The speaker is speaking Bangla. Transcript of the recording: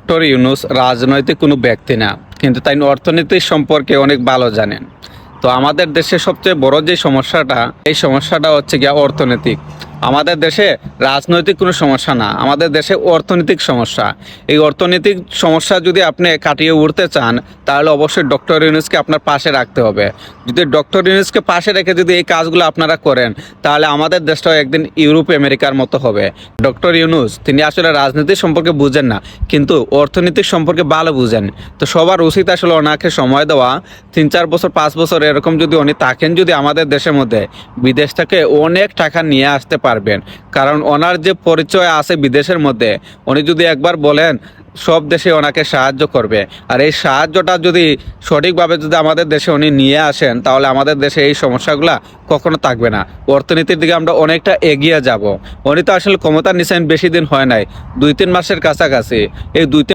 ডক্টর ইউনূস রাজনৈতিক কোনো ব্যক্তি না, কিন্তু তাই অর্থনীতি সম্পর্কে অনেক ভালো জানেন। তো আমাদের দেশে সবচেয়ে বড় যে সমস্যাটা, এই সমস্যাটা হচ্ছে গিয়া অর্থনৈতিক। আমাদের দেশে রাজনৈতিক কোনো সমস্যা না, আমাদের দেশে অর্থনৈতিক সমস্যা। এই অর্থনৈতিক সমস্যা যদি আপনি কাটিয়ে উঠতে চান, তাহলে অবশ্যই ডক্টর ইউনূসকে আপনার পাশে রাখতে হবে। যদি ডক্টর ইউনূসকে পাশে রেখে যদি এই কাজগুলো আপনারা করেন, তাহলে আমাদের দেশটাও একদিন ইউরোপ আমেরিকার মতো হবে। ডক্টর ইউনূস তিনি আসলে রাজনীতি সম্পর্কে বুঝেন না, কিন্তু অর্থনীতির সম্পর্কে ভালো বুঝেন। তো সবার উচিত আসলে ওনাকে সময় দেওয়া, 3-4 বছর 5 বছর এরকম যদি উনি থাকেন যদি আমাদের দেশের মধ্যে, বিদেশ থেকে অনেক টাকা নিয়ে আসতে পারবেন। কারণ ওনার যে পরিচয় আছে বিদেশের মধ্যে, উনি যদি একবার বলেন সব দেশে ওনাকে সাহায্য করবে। আর এই সাহায্যটা যদি সঠিকভাবে যদি আমাদের দেশে উনি নিয়ে আসেন, তাহলে আমাদের দেশে এই সমস্যাগুলা কখনো থাকবে না। অর্থনীতির দিকে আমরা অনেকটা এগিয়ে যাব। উনি তো আসলে ক্ষমতা নিছেন বেশি দিন হয় নাই, 2-3 মাসের কাছাকাছি। এই 2-3